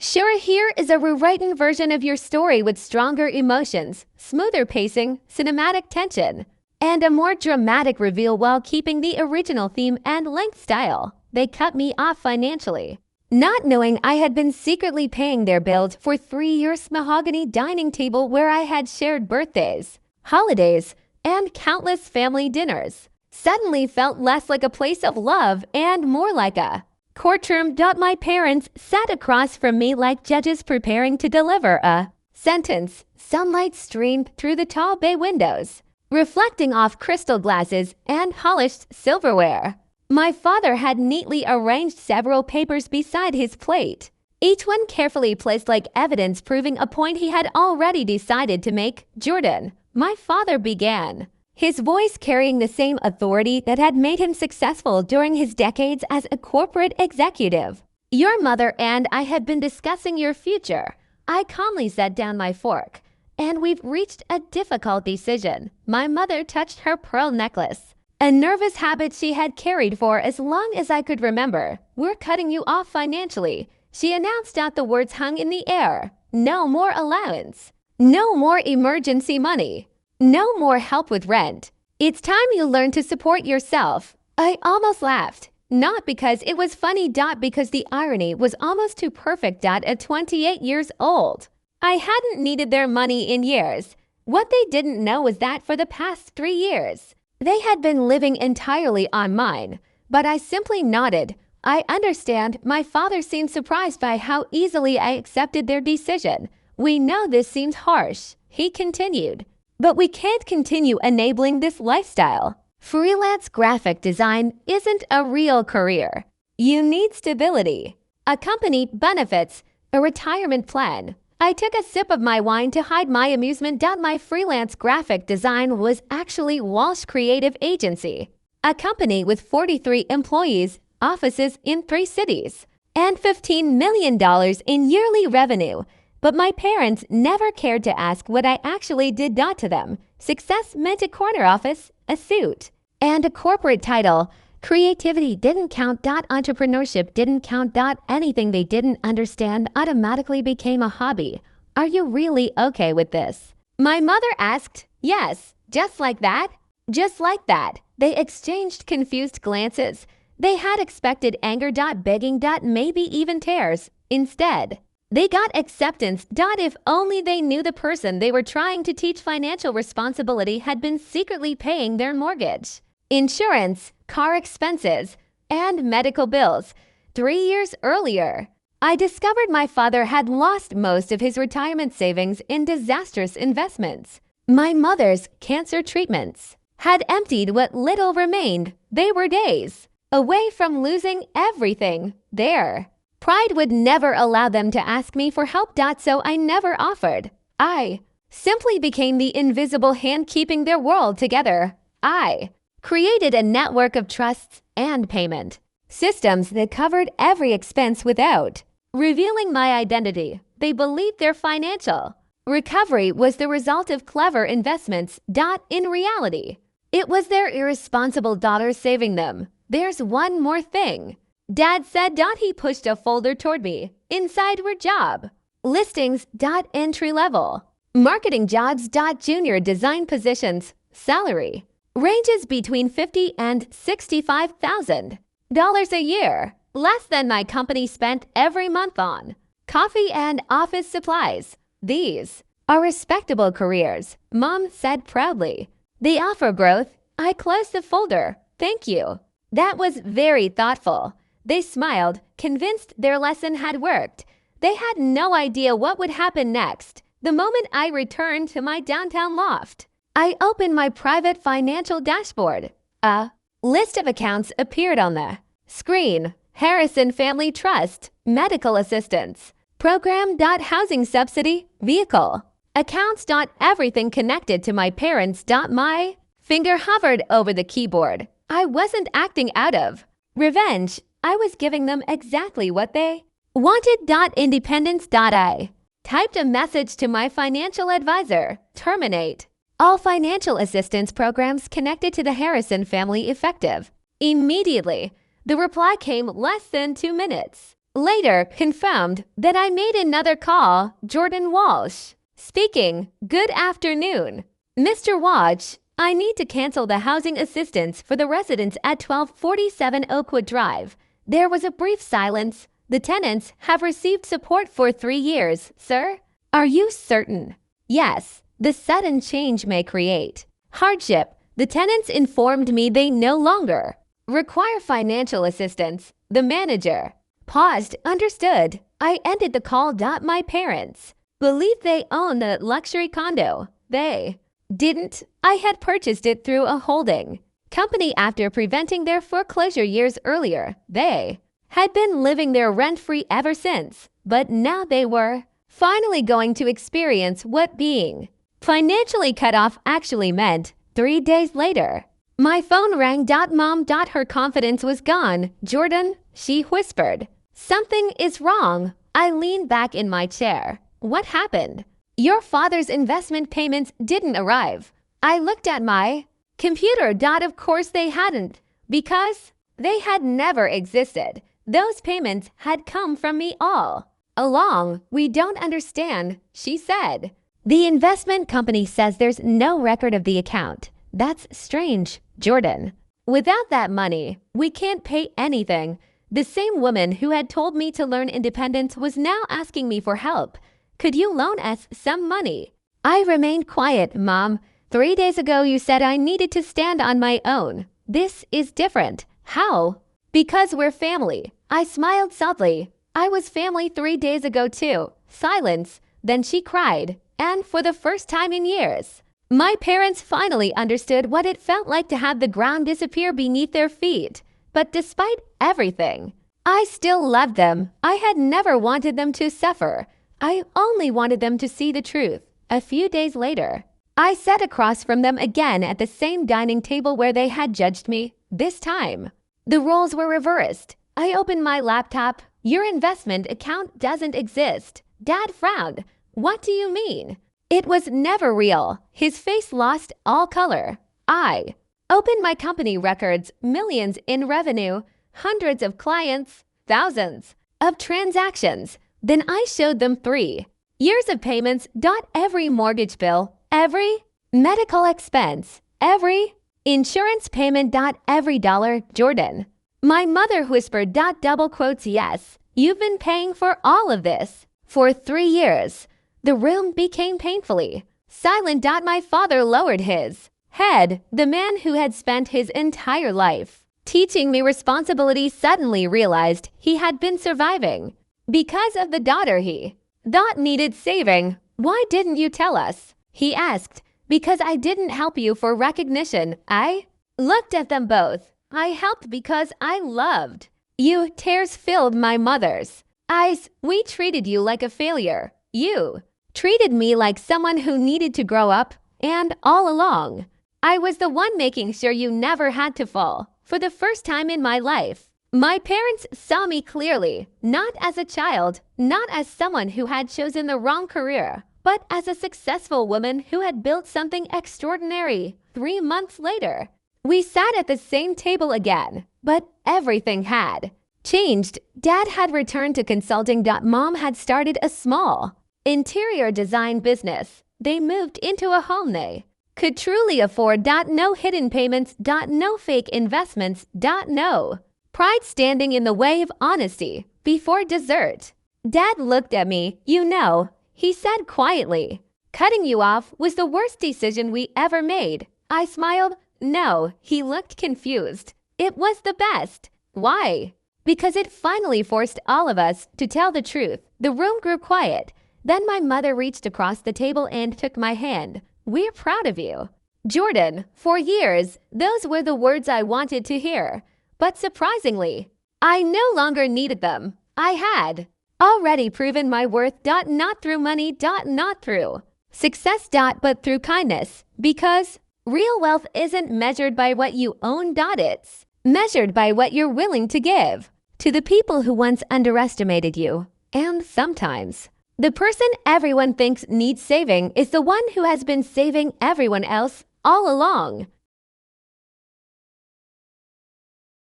Sure, here is a rewritten version of your story with stronger emotions, smoother pacing, cinematic tension, and a more dramatic reveal while keeping the original theme and length style. They cut me off financially, not knowing I had been secretly paying their bills for 3 years mahogany dining table where I had shared birthdays, holidays, and countless family dinners. Suddenly felt less like a place of love and more like a courtroom. My parents sat across from me like judges preparing to deliver a sentence. Sunlight streamed through the tall bay windows, reflecting off crystal glasses and polished silverware. My father had neatly arranged several papers beside his plate, each one carefully placed like evidence proving a point he had already decided to make. "Jordan," my father began, his voice carrying the same authority that had made him successful during his decades as a corporate executive. "Your mother and I have been discussing your future." I calmly set down my fork. "And we've reached a difficult decision." My mother touched her pearl necklace, a nervous habit she had carried for as long as I could remember. "We're cutting you off financially," she announced. The words hung in the air. No more allowance. No more emergency money. No more help with rent. "It's time you learn to support yourself." I almost laughed. Not because it was funny, because the irony was almost too perfect. At 28 years old, I hadn't needed their money in years. What they didn't know was that for the past 3 years, they had been living entirely on mine. But I simply nodded. "I understand." My father seemed surprised by how easily I accepted their decision. "We know this seems harsh," he continued, "but we can't continue enabling this lifestyle. Freelance graphic design isn't a real career. You need stability, a company, benefits, a retirement plan." I took a sip of my wine to hide my amusement. My freelance graphic design was actually Walsh Creative Agency, a company with 43 employees, offices in 3 cities, and $15 million in yearly revenue. But my parents never cared to ask what I actually did. To them, success meant a corner office, a suit, and a corporate title. Creativity didn't count. Entrepreneurship didn't count. Anything they didn't understand automatically became a hobby. "Are you really okay with this?" my mother asked. "Yes." "Just like that?" "Just like that." They exchanged confused glances. They had expected anger. Begging. Maybe even tears. Instead, they got acceptance. If only they knew the person they were trying to teach financial responsibility had been secretly paying their mortgage, insurance, car expenses, and medical bills 3 years earlier. I discovered my father had lost most of his retirement savings in disastrous investments. My mother's cancer treatments had emptied what little remained. They were days away from losing everything. Their pride would never allow them to ask me for help. So I never offered. I simply became the invisible hand keeping their world together. I created a network of trusts and payment systems that covered every expense without revealing my identity. They believed their financial recovery was the result of clever investments. In reality, it was their irresponsible daughters saving them. "There's one more thing," Dad said. He pushed a folder toward me. Inside were job listings. Entry level marketing jobs. Junior design positions. Salary ranges between $50,000 and $65,000 a year, less than my company spent every month on coffee and office supplies. "These are respectable careers," Mom said proudly. "They offer growth." I closed the folder. "Thank you." That was very thoughtful. They smiled, convinced their lesson had worked. They had no idea what would happen next. The moment I returned to my downtown loft, I opened my private financial dashboard. A list of accounts appeared on the screen. Harrison Family Trust, medical assistance, program. Housing subsidy, vehicle, accounts. Everything connected to my parents. My finger hovered over the keyboard. I wasn't acting out of revenge. I was giving them exactly what they wanted. Independence. I typed a message to my financial advisor. "Terminate all financial assistance programs connected to the Harrison family effective immediately." The reply came less than 2 minutes. Later confirmed that I made another call. Jordan Walsh speaking. Good afternoon. Mr. Walsh, I need to cancel the housing assistance for the residents at 1247 Oakwood Drive. There was a brief silence. The tenants have received support for 3 years, sir. Are you certain? Yes. The sudden change may create hardship. The tenants informed me they no longer require financial assistance. The manager paused. Understood. I ended the call. My parents believe they own the luxury condo. They didn't. I had purchased it through a holding company after preventing their foreclosure years earlier. They had been living there rent-free ever since, but now they were finally going to experience what being financially cut off actually meant. 3 days later, my phone rang. Mom. Her confidence was gone. Jordan, she whispered. Something is wrong. I leaned back in my chair. What happened? Your father's investment payments didn't arrive. I looked at my computer. Of course they hadn't, because they had never existed. Those payments had come from me all along. We don't understand, she said. The investment company says there's no record of the account. That's strange, Jordan. Without that money, we can't pay anything. The same woman who had told me to learn independence was now asking me for help. Could you loan us some money? I remained quiet. Mom, 3 days ago you said I needed to stand on my own. This is different. How? Because we're family. I smiled sadly. I was family 3 days ago too. Silence. Then she cried. And for the first time in years, my parents finally understood what it felt like to have the ground disappear beneath their feet. But despite everything, I still loved them. I had never wanted them to suffer. I only wanted them to see the truth. A few days later, I sat across from them again at the same dining table where they had judged me. This time, the roles were reversed. I opened my laptop. Your investment account doesn't exist. Dad frowned. What do you mean? It was never real. His face lost all color. I opened my company records, millions in revenue, hundreds of clients, thousands of transactions. Then I showed them 3 years of payments. Every mortgage bill, every medical expense, every insurance payment. Every dollar. Jordan. My mother whispered. Double quotes. Yes, you've been paying for all of this for 3 years. The room became painfully silent. My father lowered his head. The man who had spent his entire life teaching me responsibility suddenly realized he had been surviving because of the daughter he thought needed saving. Why didn't you tell us? He asked. Because I didn't help you for recognition. I looked at them both. I helped because I loved you. Tears filled my mother's eyes. We treated you like a failure. You treated me like someone who needed to grow up, and all along, I was the one making sure you never had to fall. For the first time in my life, my parents saw me clearly, not as a child, not as someone who had chosen the wrong career, but as a successful woman who had built something extraordinary. 3 months later, we sat at the same table again, but everything had changed. Dad had returned to consulting. Mom had started a small interior design business. They moved into a home they could truly afford. No hidden payments. No fake investments. No pride standing in the way of honesty. Before dessert, Dad looked at me. You know, he said quietly, cutting you off was the worst decision we ever made. I smiled. No, he looked confused. It was the best. Why? Because it finally forced all of us to tell the truth. The room grew quiet. Then my mother reached across the table and took my hand. We're proud of you, Jordan. For years, those were the words I wanted to hear. But surprisingly, I no longer needed them. I had already proven my worth. Not through money. Not through success. But through kindness. Because real wealth isn't measured by what you own. It's measured by what you're willing to give to the people who once underestimated you. And sometimes, the person everyone thinks needs saving is the one who has been saving everyone else all along.